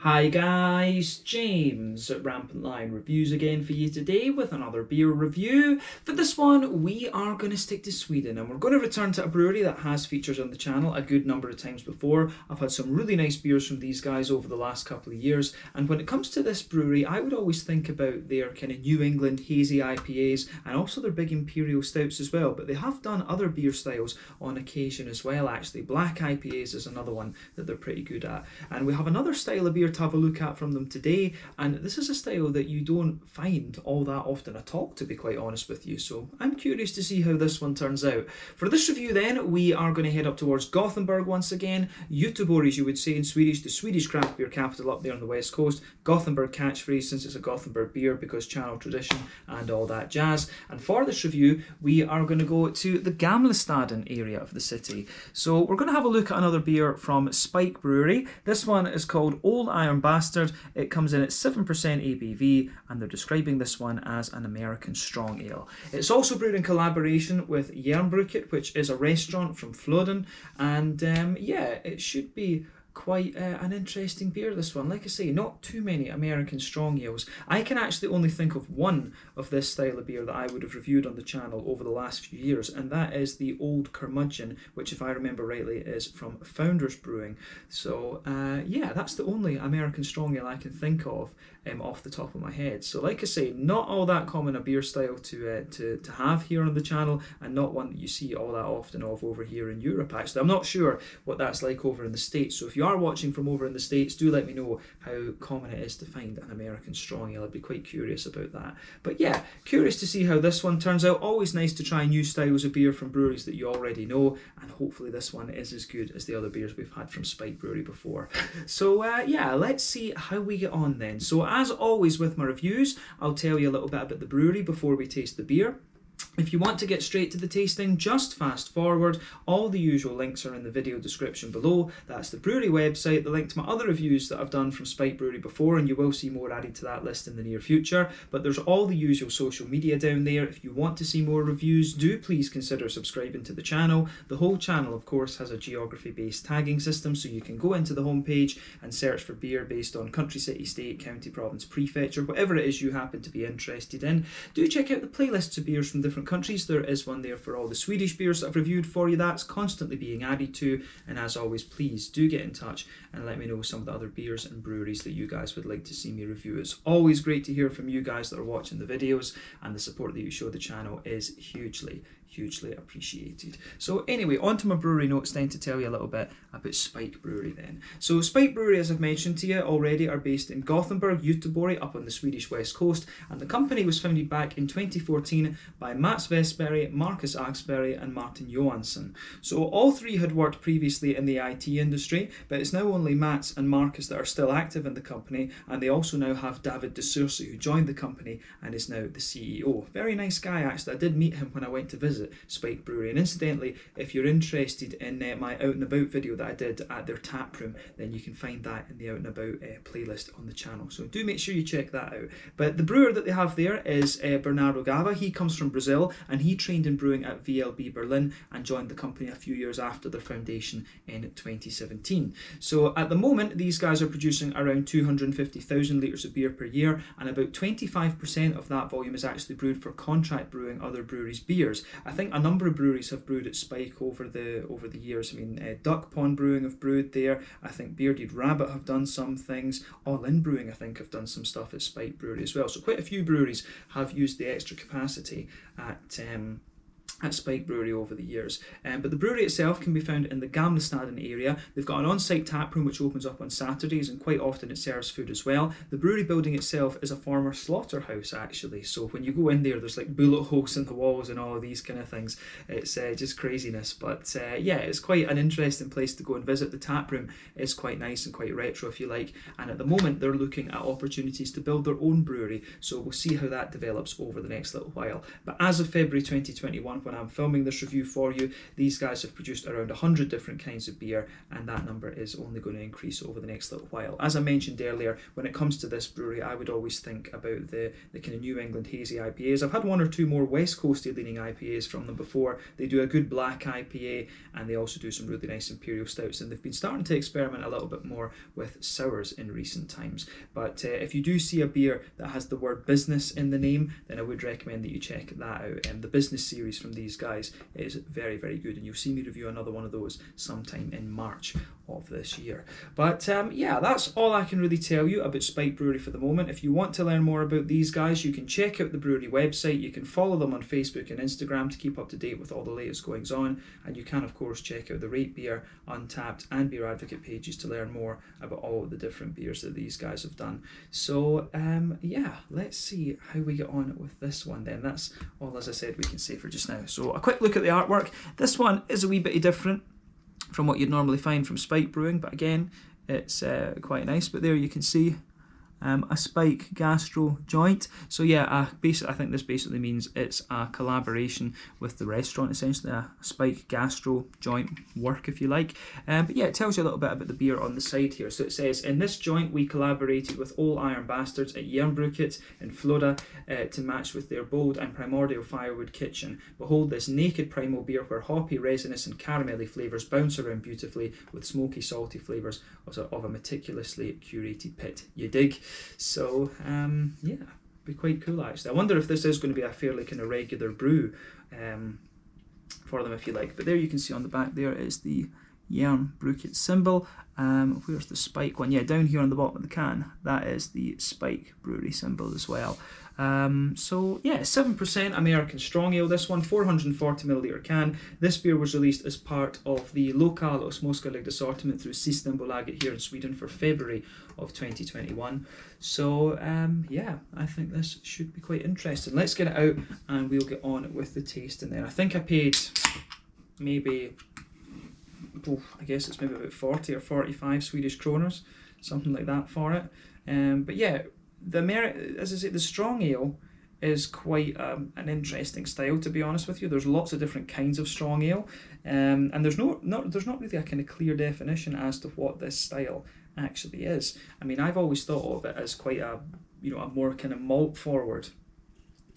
Hi guys, James at RampantLionReviews again for you today with another beer review. For this one, we are going to stick to Sweden and we're going to return to a brewery that has featured on the channel a good number of times before. I've had some really nice beers from these guys over the last couple of years, and when it comes to this brewery, I would always think about their kind of New England hazy IPAs and also their big imperial stouts as well, but they have done other beer styles on occasion as well actually. Black IPAs is another one that they're pretty good at, and we have another style of beer to have a look at from them today, and this is a style that you don't find all that often at all, to be quite honest with you, so I'm curious to see how this one turns out. For this review then, we are going to head up towards Gothenburg once again. Göteborg, as you would say in Swedish, the Swedish craft beer capital up there on the west coast. Gothenburg catchphrase since it's a Gothenburg beer because channel tradition and all that jazz. And for this review, we are going to go to the Gamlestaden area of the city. So we're going to have a look at another beer from Spike Brewery. This one is called Old Iron Bastard. It comes in at 7% ABV, and they're describing this one as an American strong ale. It's also brewed in collaboration with Järnbruket, which is a restaurant from Floden, and yeah, it should be quite an interesting beer, this one. Like I say, not too many American strong ales. I can actually only think of one of this style of beer that I would have reviewed on the channel over the last few years, and that is the Old Curmudgeon, which if I remember rightly is from Founders Brewing. So yeah, that's the only American strong ale I can think of off the top of my head. So like I say, not all that common a beer style to have here on the channel, and not one that you see all that often of over here in Europe actually. I'm not sure what that's like over in the States, so if you are watching from over in the States, do let me know how common it is to find an American strong ale. I'd be quite curious about that. But yeah, curious to see how this one turns out. Always nice to try new styles of beer from breweries that you already know, and hopefully this one is as good as the other beers we've had from Spike Brewery before. So yeah, let's see how we get on then. So as always with my reviews, I'll tell you a little bit about the brewery before we taste the beer. If you want to get straight to the tasting, just fast forward. All the usual links are in the video description below. That's the brewery website, the link to my other reviews that I've done from Spike Brewery before, and you will see more added to that list in the near future. But there's all the usual social media down there. If you want to see more reviews, do please consider subscribing to the channel. The whole channel, of course, has a geography-based tagging system, so you can go into the homepage and search for beer based on country, city, state, county, province, prefecture, whatever it is you happen to be interested in. Do check out the playlists of beers from different countries. There is one there for all the Swedish beers that I've reviewed for you. That's constantly being added to, and as always, please do get in touch and let me know some of the other beers and breweries that you guys would like to see me review. It's always great to hear from you guys that are watching the videos, and the support that you show the channel is hugely appreciated. So anyway, on to my brewery notes then, to tell you a little bit about Spike Brewery then. So Spike Brewery, as I've mentioned to you already, are based in Gothenburg, Göteborg, up on the Swedish west coast, and the company was founded back in 2014 by Mats Westberg, Marcus Axberg and Martin Johansson. So all three had worked previously in the IT industry, but it's now only Mats and Marcus that are still active in the company, and they also now have David de Sursi, who joined the company and is now the CEO. Very nice guy actually. I did meet him when I went to visit Spike Brewery, and incidentally, if you're interested in my out and about video that I did at their tap room, then you can find that in the out and about playlist on the channel, so do make sure you check that out. But the brewer that they have there is Bernardo Gava. He comes from Brazil, and he trained in brewing at VLB Berlin and joined the company a few years after their foundation in 2017. So at the moment, these guys are producing around 250,000 litres of beer per year, and about 25% of that volume is actually brewed for contract brewing other breweries' beers. I think a number of breweries have brewed at Spike over the years. I mean, Duck Pond Brewing have brewed there. I think Bearded Rabbit have done some things. All In Brewing, I think, have done some stuff at Spike Brewery as well. So quite a few breweries have used the extra capacity at Spike Brewery over the years. But the brewery itself can be found in the Gamlestaden area. They've got an on-site tap room which opens up on Saturdays, and quite often it serves food as well. The brewery building itself is a former slaughterhouse actually, so when you go in there, there's like bullet holes in the walls and all of these kind of things. It's just craziness, but yeah, it's quite an interesting place to go and visit. The tap room is quite nice and quite retro if you like, and at the moment they're looking at opportunities to build their own brewery, so we'll see how that develops over the next little while. But as of February 2021, when when I'm filming this review for you, these guys have produced around 100 different kinds of beer, and that number is only going to increase over the next little while. As I mentioned earlier, when it comes to this brewery, I would always think about the kind of New England hazy IPAs. I've had one or two more West Coasty leaning IPAs from them before. They do a good black IPA, and they also do some really nice imperial stouts, and they've been starting to experiment a little bit more with sours in recent times. But if you do see a beer that has the word business in the name, then I would recommend that you check that out. The business series from these guys is very, very good, and you'll see me review another one of those sometime in March of this year. But yeah, that's all I can really tell you about Spike Brewery for the moment. If you want to learn more about these guys, you can check out the brewery website. You can follow them on Facebook and Instagram to keep up to date with all the latest goings on, and you can of course check out the Rate Beer, Untappd and Beer Advocate pages to learn more about all the different beers that these guys have done. So yeah, let's see how we get on with this one then. That's all, as I said, we can say for just now. So a quick look at the artwork. This one is a wee bit different from what you'd normally find from Spike Brewing, but again, it's quite nice. But there you can see a Spike Gastro joint. So yeah, I think this basically means it's a collaboration with the restaurant, essentially a Spike Gastro joint work, if you like. But yeah, it tells you a little bit about the beer on the side here. So it says, in this joint we collaborated with Old Iron Bastards at Jernbruket in Florida to match with their bold and primordial firewood kitchen. Behold this naked primal beer where hoppy, resinous and caramelly flavours bounce around beautifully with smoky, salty flavours of a meticulously curated pit. You dig? So yeah, be quite cool actually. I wonder if this is going to be a fairly kind of regular brew for them, if you like. But there you can see on the back there is the Jernbruket symbol. Where's the Spike one? Yeah, down here on the bottom of the can, that is the Spike Brewery symbol as well. So yeah, 7% American strong ale, this one, 440ml can. This beer was released as part of the Lokal och Småskalig assortment through Systembolaget here in Sweden for February of 2021. So yeah, I think this should be quite interesting. Let's get it out and we'll get on with the tasting then. I think I paid maybe, I guess it's maybe about 40 or 45 Swedish kroners, something like that for it. But yeah, as I say, the strong ale is quite an interesting style, to be honest with you. There's lots of different kinds of strong ale, and there's not really a kind of clear definition as to what this style actually is. I mean, I've always thought of it as quite a more kind of malt forward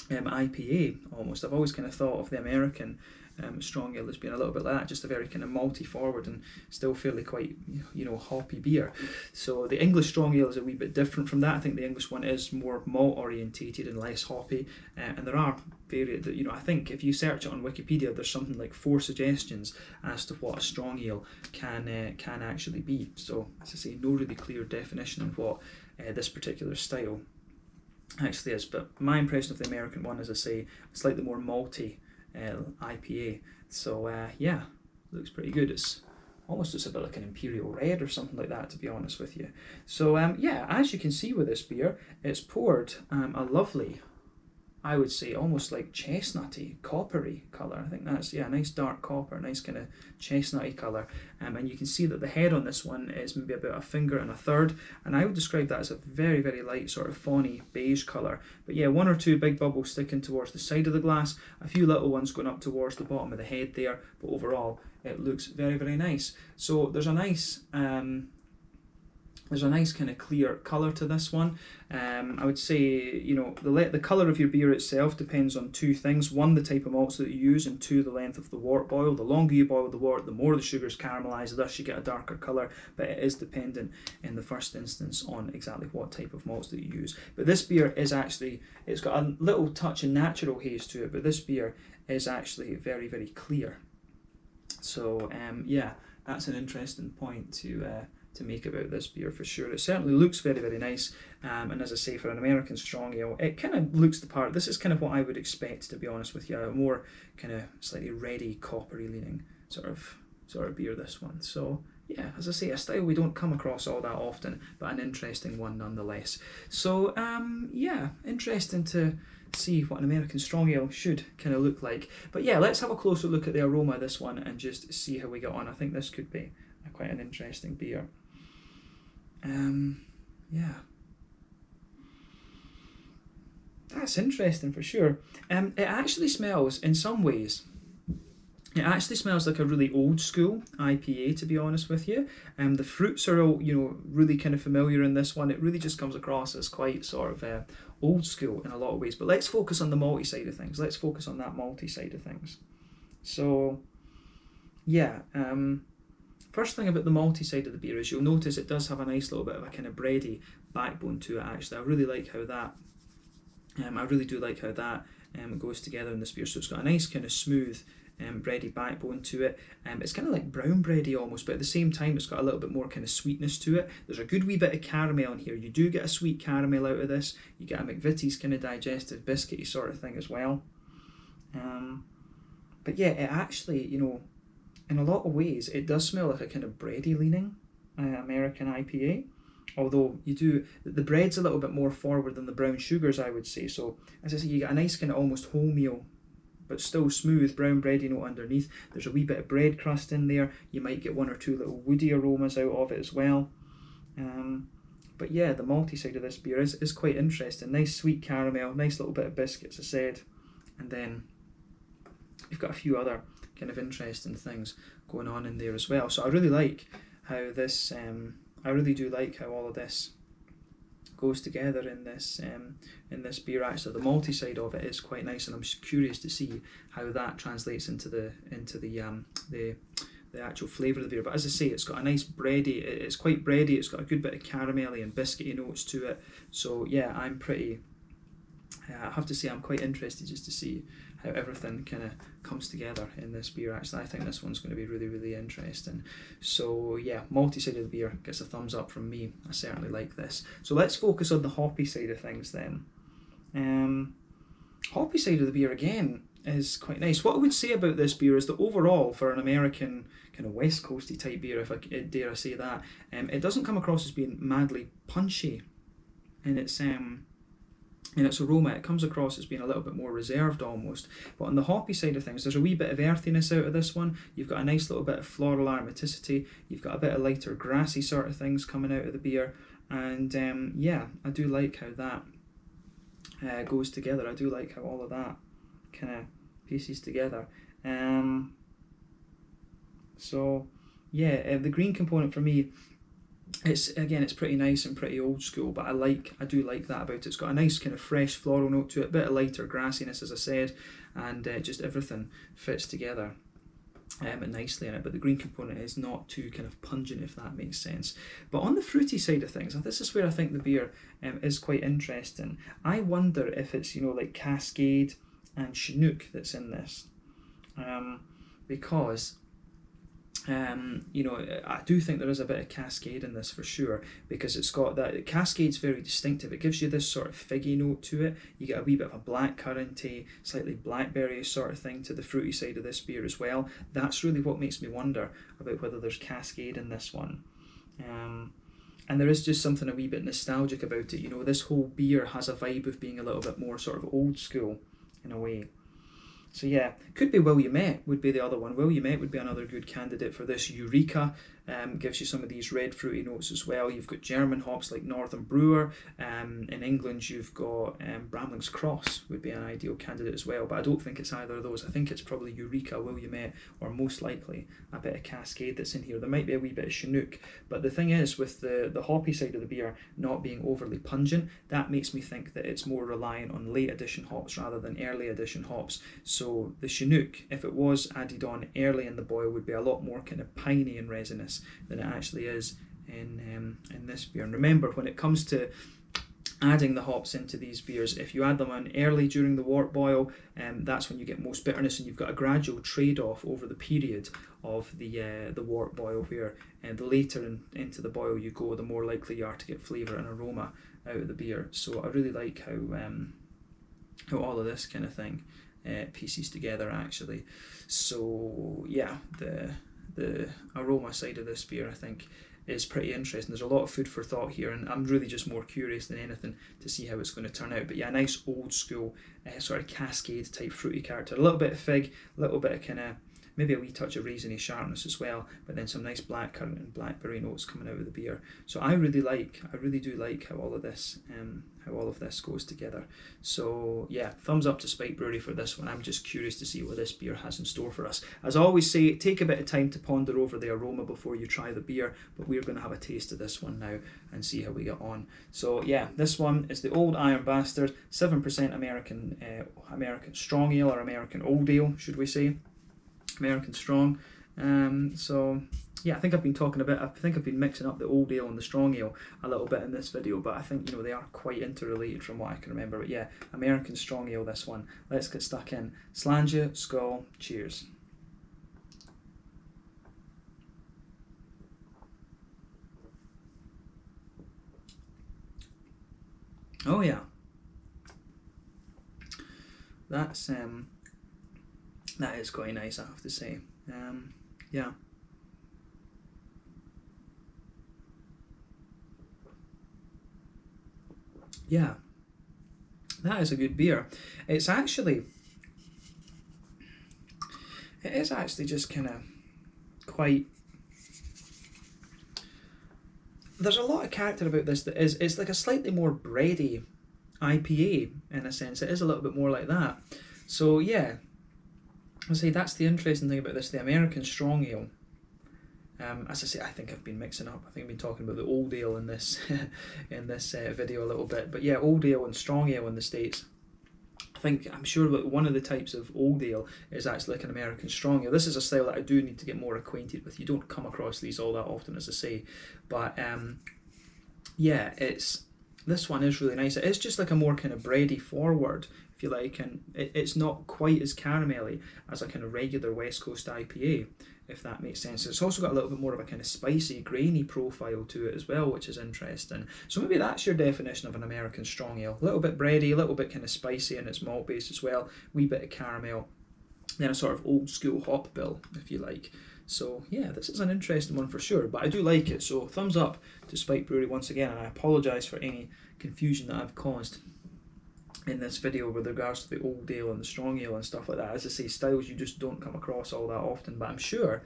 IPA almost. I've always kind of thought of the American strong ale as being a little bit like that, just a very kind of malty forward and still fairly quite hoppy beer. So the English strong ale is a wee bit different from that. I think the English one is more malt orientated and less hoppy, and there are varied, I think if you search it on Wikipedia, there's something like 4 suggestions as to what a strong ale can actually be. So as I say, no really clear definition of what this particular style actually is, but my impression of the American one, as I say, slightly more malty IPA. So yeah, looks pretty good. It's almost just a bit like an imperial red or something like that, to be honest with you. So yeah, as you can see with this beer, it's poured a lovely, I would say almost like chestnutty, coppery colour. I think that's, yeah, nice dark copper, nice kind of chestnutty colour. And you can see that the head on this one is maybe about 1 1/3, and I would describe that as a very, very light sort of fawny beige colour. But yeah, 1 or 2 big bubbles sticking towards the side of the glass, a few little ones going up towards the bottom of the head there, but overall it looks very, very nice. So there's a nice kind of clear colour to this one. I would say, the colour of your beer itself depends on 2 things. 1, the type of malts that you use, and 2, the length of the wort boil. The longer you boil the wort, the more the sugars caramelise, thus you get a darker colour, but it is dependent in the first instance on exactly what type of malts that you use. But this beer is actually, it's got a little touch of natural haze to it, but this beer is actually very, very clear. So yeah, that's an interesting point to make about this beer for sure. It certainly looks very, very nice, and as I say, for an American strong ale, it kind of looks the part. This is kind of what I would expect, to be honest with you, a more kind of slightly reddy, coppery leaning sort of beer, this one. So yeah, as I say, a style we don't come across all that often, but an interesting one nonetheless. So yeah, interesting to see what an American strong ale should kind of look like. But yeah, let's have a closer look at the aroma of this one and just see how we get on. I think this could be quite an interesting beer. Yeah, that's interesting for sure. It actually smells, in some ways, It actually smells like a really old school IPA, to be honest with you. The fruits are all, really kind of familiar in this one. It really just comes across as quite sort of old school in a lot of ways. But let's focus on the malty side of things. Let's focus on that malty side of things. So, yeah, first thing about the malty side of the beer is you'll notice it does have a nice little bit of a kind of bready backbone to it, actually. I really like how that, I really do like how that goes together in this beer. So it's got a nice kind of smooth bready backbone to it. It's kind of like brown bready almost, but at the same time it's got a little bit more kind of sweetness to it. There's a good wee bit of caramel in here. You do get a sweet caramel out of this. You get a McVitie's kind of digestive biscuity sort of thing as well. But yeah, it actually, in a lot of ways, it does smell like a kind of bready leaning American IPA. Although the bread's a little bit more forward than the brown sugars, I would say. So as I say, you get a nice kind of almost wholemeal, but still smooth brown bready note underneath. There's a wee bit of bread crust in there. You might get one or two little woody aromas out of it as well. But yeah, the malty side of this beer is quite interesting. Nice sweet caramel, nice little bit of biscuits, I said. And then you've got a few other kind of interesting things going on in there as well. So I really like how this, I really do like how all of this goes together in this beer. Actually, the malty side of it is quite nice, and I'm curious to see how that translates into the actual flavour of the beer. But as I say, it's got a nice bready, it's quite bready, it's got a good bit of caramelly and biscuity notes to it. So yeah, I have to say I'm quite interested just to see how everything kind of comes together in this beer. Actually, I think this one's going to be really, really interesting. So yeah, malty side of the beer gets a thumbs up from me. I certainly like this. So let's focus on the hoppy side of things then. Hoppy side of the beer again is quite nice. What I would say about this beer is that overall, for an American kind of West Coasty type beer, if I dare I say that, it doesn't come across as being madly punchy in its aroma. It comes across as being a little bit more reserved almost. But on the hoppy side of things, there's a wee bit of earthiness out of this one. You've got a nice little bit of floral aromaticity. You've got a bit of lighter grassy sort of things coming out of the beer. And yeah, I do like how that goes together. I do like how all of that kind of pieces together. So yeah, the green component for me, it's pretty nice and pretty old school, but I do like that about it. It's got a nice kind of fresh floral note to it, a bit of lighter grassiness, as I said, and just everything fits together nicely in it. But the green component is not too kind of pungent, if that makes sense. But on the fruity side of things, and this is where I think the beer is quite interesting. I wonder if it's like Cascade and Chinook that's in this, because I do think there is a bit of Cascade in this for sure, because it's got that, Cascade's very distinctive. It gives you this sort of figgy note to it. You get a wee bit of a blackcurranty, slightly blackberry sort of thing to the fruity side of this beer as well. That's really what makes me wonder about whether there's Cascade in this one. And there is just something a wee bit nostalgic about it. This whole beer has a vibe of being a little bit more sort of old school in a way. So yeah, could be Will You Met would be the other one. Will You Met would be another good candidate for this. Eureka gives you some of these red fruity notes as well. You've got German hops like Northern Brewer. In England you've got Bramling's Cross would be an ideal candidate as well, but I don't think it's either of those. I think it's probably Eureka, Will You Met, or most likely a bit of Cascade that's in here. There might be a wee bit of Chinook, but the thing is, with the hoppy side of the beer not being overly pungent, that makes me think that it's more reliant on late edition hops rather than early edition hops. So the Chinook, if it was added on early in the boil, would be a lot more kind of piney and resinous than it actually is in this beer. And remember, when it comes to adding the hops into these beers, if you add them on early during the wort boil, that's when you get most bitterness, and you've got a gradual trade-off over the period of the wort boil, where the later into the boil you go, the more likely you are to get flavour and aroma out of the beer. So I really like how all of this kind of thing pieces together actually. So yeah, the aroma side of this beer I think is pretty interesting. There's a lot of food for thought here, and I'm really just more curious than anything to see how it's going to turn out. But yeah, nice old school sort of Cascade type fruity character, a little bit of fig, a little bit of kind of maybe a wee touch of raisiny sharpness as well, but then some nice blackcurrant and blackberry notes coming out of the beer. So I really do like how all of this goes together. So yeah, thumbs up to Spike Brewery for this one. I'm just curious to see what this beer has in store for us. As I always say, take a bit of time to ponder over the aroma before you try the beer, but we're going to have a taste of this one now and see how we get on. So yeah, this one is the Old Iron Bastard, 7% American Strong Ale, or American Old Ale, should we say. American Strong. So yeah, I think I've been mixing up the Old Ale and the Strong Ale a little bit in this video, but I think, you know, they are quite interrelated from what I can remember. But yeah, American Strong Ale, this one. Let's get stuck in. Slàinte, skål, cheers. Oh yeah, that's that is quite nice, I have to say. Yeah. Yeah, that is a good beer. It is actually just kind of quite. There's a lot of character about this that is. It's like a slightly more bready IPA in a sense. It is a little bit more like that. So yeah, I'll say that's the interesting thing about this. The American Strong Ale. As I say, I think I've been mixing up. I think I've been talking about the Old Ale in this video a little bit. But yeah, Old Ale and Strong Ale in the States. I'm sure that one of the types of Old Ale is actually like an American Strong Ale. This is a style that I do need to get more acquainted with. You don't come across these all that often, as I say. But yeah, this one is really nice. It is just like a more kind of bready forward, if you like, and it's not quite as caramelly as a kind of regular West Coast IPA, if that makes sense. It's also got a little bit more of a kind of spicy, grainy profile to it as well, which is interesting. So maybe that's your definition of an American Strong Ale. A little bit bready, a little bit kind of spicy in its malt base as well, wee bit of caramel, then a sort of old school hop bill, if you like. So yeah, this is an interesting one for sure, but I do like it. So thumbs up to Spike Brewery once again, and I apologise for any confusion that I've caused in this video with regards to the Old Ale and the Strong Ale and stuff like that. As I say, styles you just don't come across all that often, but I'm sure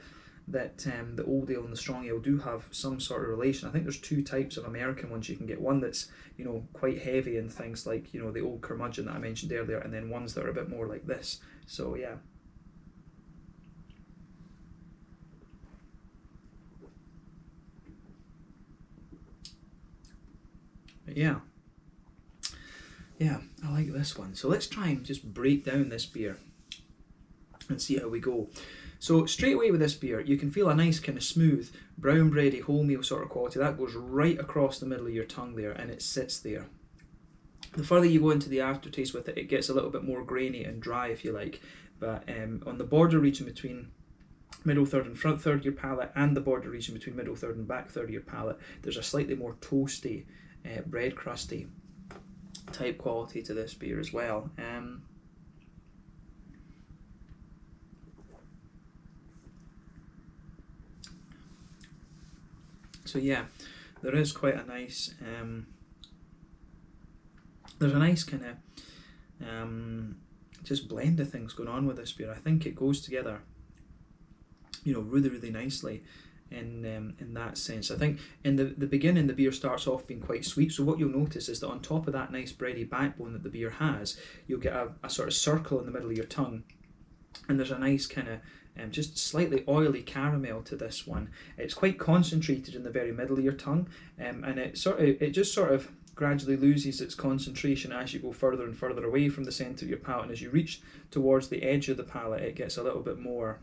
that the Old Ale and the Strong Ale do have some sort of relation. I think there's two types of American ones you can get. One that's, you know, quite heavy in things like, you know, the Old Curmudgeon that I mentioned earlier, and then ones that are a bit more like this. So yeah. But yeah, I like this one. So let's try and just break down this beer and see how we go. So straight away with this beer, you can feel a nice kind of smooth, brown bready, wholemeal sort of quality. That goes right across the middle of your tongue there, and it sits there. The further you go into the aftertaste with it, it gets a little bit more grainy and dry, if you like. But on the border region between middle third and front third of your palate, and the border region between middle third and back third of your palate, there's a slightly more toasty, bread crusty type quality to this beer as well. So yeah, there is quite a nice there's a nice kind of just blend of things going on with this beer. I think it goes together, you know, really nicely in that sense. I think in the beginning the beer starts off being quite sweet, so what you'll notice is that on top of that nice bready backbone that the beer has, you'll get a sort of circle in the middle of your tongue, and there's a nice kind of just slightly oily caramel to this one. It's quite concentrated in the very middle of your tongue, and it just sort of gradually loses its concentration as you go further and further away from the centre of your palate, and as you reach towards the edge of the palate, it gets a little bit more.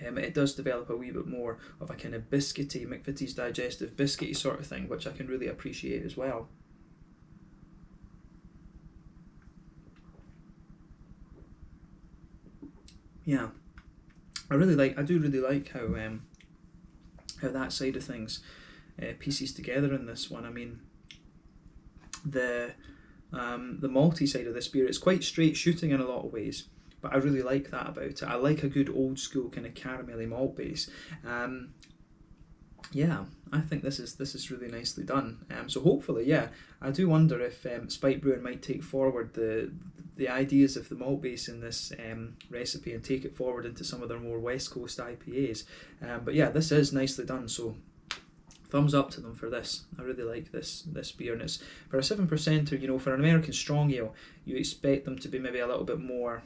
It does develop a wee bit more of a kind of biscuity, McVitie's Digestive biscuity sort of thing, which I can really appreciate as well. Yeah, I do really like how that side of things pieces together in this one. I mean, the malty side of this beer, it's quite straight shooting in a lot of ways, but I really like that about it. I like a good old school kind of caramelly malt base. yeah, I think this is really nicely done. So hopefully, yeah, I do wonder if Spike Brewing might take forward the ideas of the malt base in this recipe and take it forward into some of their more West Coast IPAs. But yeah, this is nicely done. So thumbs up to them for this. I really like this beer, and it's for a 7%er. You know, for an American strong ale, you expect them to be maybe a little bit more.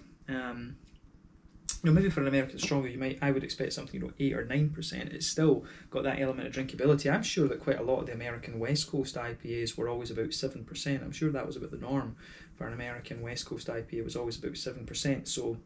Maybe for an American stronger, I would expect something 8 or 9%. It's still got that element of drinkability. I'm sure that quite a lot of the American West Coast IPAs were always about 7%. I'm sure that was about the norm for an American West Coast IPA. It was always about 7%. So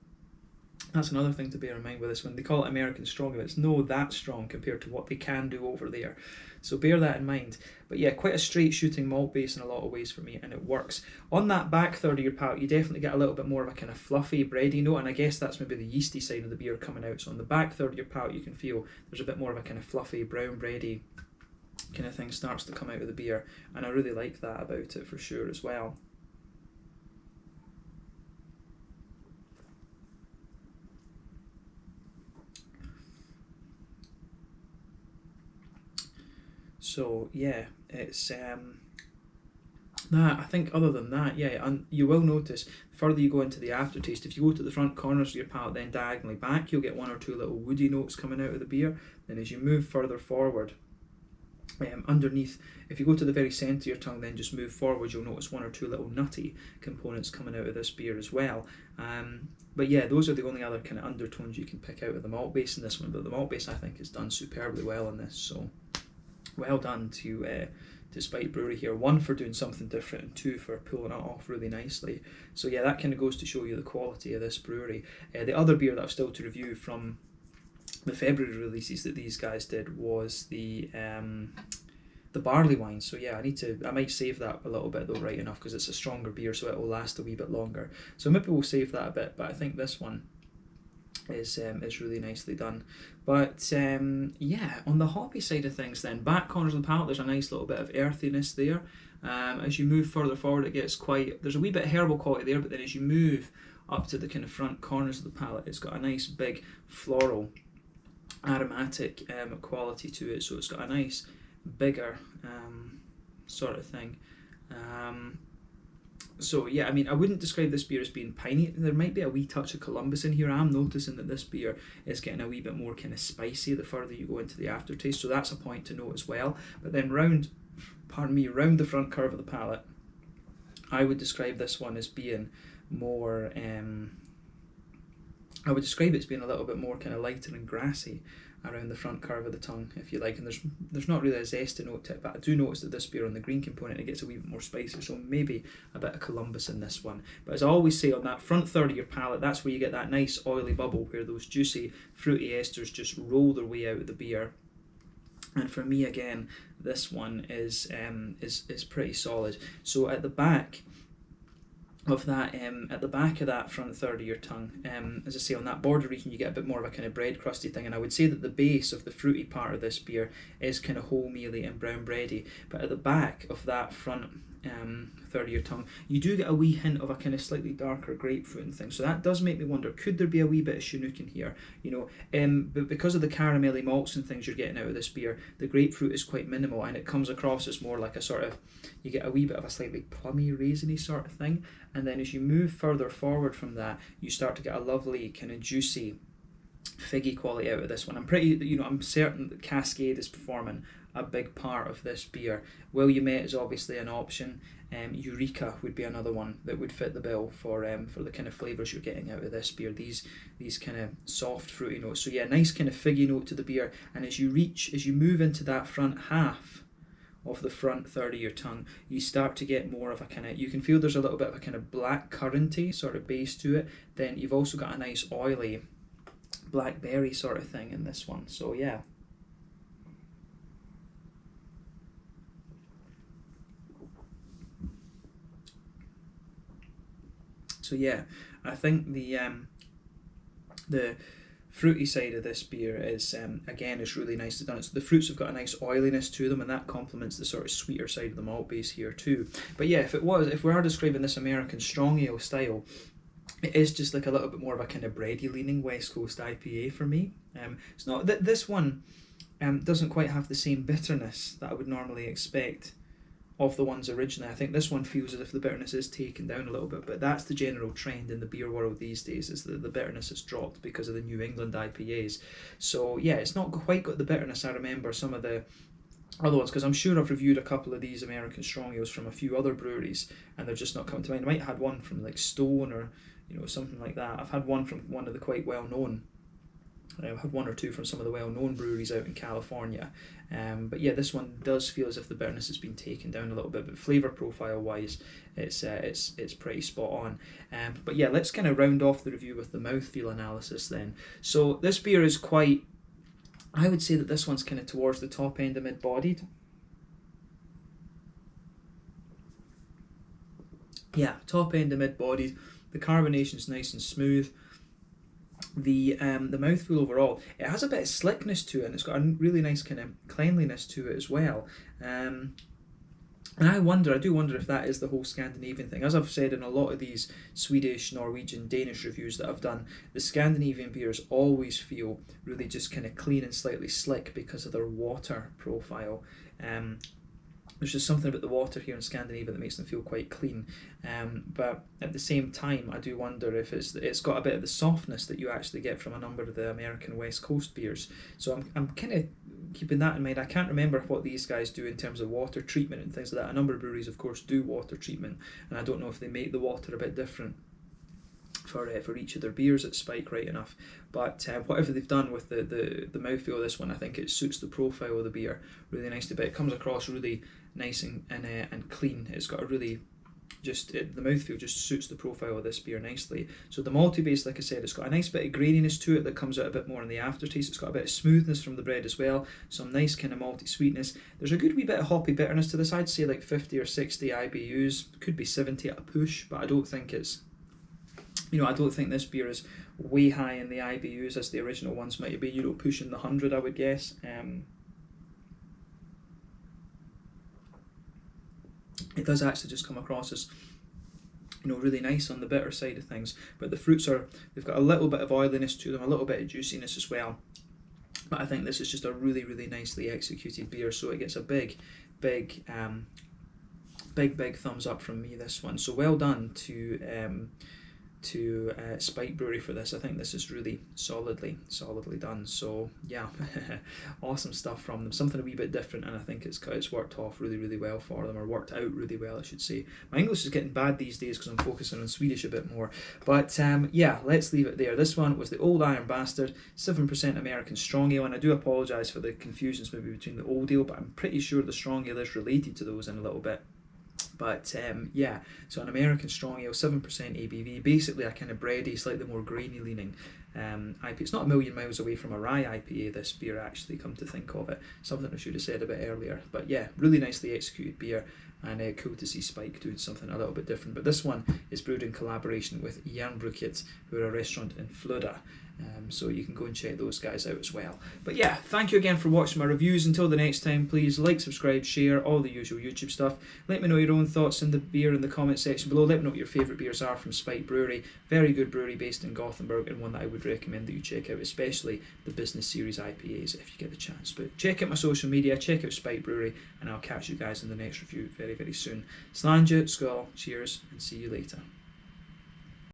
that's another thing to bear in mind with this one. They call it American strong, but it's no that strong compared to what they can do over there. So bear that in mind. But yeah, quite a straight shooting malt base in a lot of ways for me, and it works. On that back third of your palate, you definitely get a little bit more of a kind of fluffy, bready note, and I guess that's maybe the yeasty side of the beer coming out. So on the back third of your palate, you can feel there's a bit more of a kind of fluffy, brown bready kind of thing starts to come out of the beer, and I really like that about it for sure as well. So yeah, it's that. I think other than that, yeah, and you will notice the further you go into the aftertaste, if you go to the front corners of your palate, then diagonally back, you'll get one or two little woody notes coming out of the beer. Then as you move further forward, underneath, if you go to the very centre of your tongue, then just move forward, you'll notice one or two little nutty components coming out of this beer as well. But yeah, those are the only other kind of undertones you can pick out of the malt base in this one. But the malt base, I think, is done superbly well in this. So well done to Spike Brewery here. One, for doing something different, and two, for pulling it off really nicely. So yeah, that kind of goes to show you the quality of this brewery. The other beer that I've still to review from the February releases that these guys did was the barley wine. So yeah, I might save that a little bit though, right enough, because it's a stronger beer, so it will last a wee bit longer. So maybe we'll save that a bit, but I think this one is really nicely done. But yeah, on the hoppy side of things, then back corners of the palate, there's a nice little bit of earthiness there. As you move further forward, it gets there's a wee bit of herbal quality there, but then as you move up to the kind of front corners of the palate, it's got a nice big floral aromatic quality to it. So it's got a nice bigger sort of thing. So yeah, I mean, I wouldn't describe this beer as being piney. There might be a wee touch of Columbus in here. I'm noticing that this beer is getting a wee bit more kind of spicy the further you go into the aftertaste, so that's a point to note as well. But then round the front curve of the palate, I would describe this one as being more, I would describe it as being a little bit more kind of lighter and grassy around the front curve of the tongue, if you like, and there's not really a zesty note to it, but I do notice that this beer on the green component, it gets a wee bit more spicy, so maybe a bit of Columbus in this one. But as I always say, on that front third of your palate, that's where you get that nice oily bubble where those juicy fruity esters just roll their way out of the beer. And for me, again, this one is pretty solid. So at the back of that, at the back of that front third of your tongue, as I say, on that border region, you get a bit more of a kind of bread crusty thing, and I would say that the base of the fruity part of this beer is kind of wholemeally and brown bready, but at the back of that front third of your tongue, you do get a wee hint of a kind of slightly darker grapefruit and thing. So that does make me wonder, could there be a wee bit of Chinook in here? But because of the caramelly malts and things you're getting out of this beer, the grapefruit is quite minimal, and it comes across as more like a sort of, you get a wee bit of a slightly plummy, raisiny sort of thing. And then as you move further forward from that, you start to get a lovely kind of juicy, figgy quality out of this one. I'm certain that Cascade is performing a big part of this beer. Williamette is obviously an option. Eureka would be another one that would fit the bill for the kind of flavours you're getting out of this beer. These kind of soft fruity notes. So yeah, nice kind of figgy note to the beer. And as you move into that front half of the front third of your tongue, you start to get more of a kind of, you can feel there's a little bit of a kind of black curranty sort of base to it. Then you've also got a nice oily blackberry sort of thing in this one. So yeah. So yeah, I think the fruity side of this beer is again is really nicely done. So the fruits have got a nice oiliness to them, and that complements the sort of sweeter side of the malt base here too. But yeah, if we are describing this American strong ale style, it is just like a little bit more of a kind of bready leaning West Coast IPA for me. It's not that this one, doesn't quite have the same bitterness that I would normally expect of the ones originally. I think this one feels as if the bitterness is taken down a little bit, but that's the general trend in the beer world these days, is that the bitterness has dropped because of the New England IPAs. So yeah, it's not quite got the bitterness I remember some of the other ones, because I'm sure I've reviewed a couple of these American strong ales from a few other breweries and they're just not coming to mind. I might have had one from like Stone or something like that. I've had one from one of the quite well known, I've had one or two from some of the well-known breweries out in California, but yeah, this one does feel as if the bitterness has been taken down a little bit, but flavour profile wise it's pretty spot on. But yeah, let's kind of round off the review with the mouthfeel analysis then. So this beer is quite, I would say that this one's kind of towards the top end of mid-bodied. Yeah, top end of mid-bodied. The carbonation's nice and smooth. The mouthfeel overall, it has a bit of slickness to it, and it's got a really nice kind of cleanliness to it as well. And I do wonder if that is the whole Scandinavian thing. As I've said in a lot of these Swedish, Norwegian, Danish reviews that I've done, the Scandinavian beers always feel really just kind of clean and slightly slick because of their water profile. There's just something about the water here in Scandinavia that makes them feel quite clean. But at the same time, I do wonder if it's got a bit of the softness that you actually get from a number of the American West Coast beers. So I'm kind of keeping that in mind. I can't remember what these guys do in terms of water treatment and things like that. A number of breweries, of course, do water treatment, and I don't know if they make the water a bit different for each of their beers at Spike right enough, but whatever they've done with the mouthfeel of this one, I think it suits the profile of the beer really nicely. But it comes across really nice and clean. It's got a really the mouthfeel just suits the profile of this beer nicely. So the malty base, like I said, it's got a nice bit of graininess to it that comes out a bit more in the aftertaste. It's got a bit of smoothness from the bread as well, some nice kind of malty sweetness. There's a good wee bit of hoppy bitterness to this. I'd say like 50 or 60 IBUs, could be 70 at a push, but I don't think it's, I don't think this beer is way high in the IBUs as the original ones might be, pushing the 100, I would guess. It does actually just come across as, really nice on the bitter side of things, but the fruits they've got a little bit of oiliness to them, a little bit of juiciness as well. But I think this is just a really, really nicely executed beer, so it gets a big thumbs up from me, this one. So well done to Spike Brewery for this. I think this is really solidly done. So yeah, awesome stuff from them. Something a wee bit different, and I think it's worked off really, really well for them, or worked out really well, I should say. My English is getting bad these days because I'm focusing on Swedish a bit more. But yeah, let's leave it there. This one was the Old Iron Bastard, 7% American Strong Ale, and I do apologise for the confusions maybe between the Old Ale, but I'm pretty sure the Strong Ale is related to those in a little bit. But yeah, so an American Strong Ale, 7% ABV, basically a kind of bready, slightly more grainy leaning IPA. It's not a million miles away from a rye IPA, this beer, actually, come to think of it. Something I should have said a bit earlier. But yeah, really nicely executed beer, and cool to see Spike doing something a little bit different. But this one is brewed in collaboration with Jernbruket, who are a restaurant in Florida. So you can go and check those guys out as well. But yeah, thank you again for watching my reviews. Until the next time, please like, subscribe, share, all the usual YouTube stuff. Let me know your own thoughts on the beer in the comment section below. Let me know what your favourite beers are from Spike Brewery. Very good brewery based in Gothenburg, and one that I would recommend that you check out, especially the Business Series IPAs if you get the chance. But check out my social media, check out Spike Brewery, and I'll catch you guys in the next review very, very soon. Slàinte, skål, cheers, and see you later.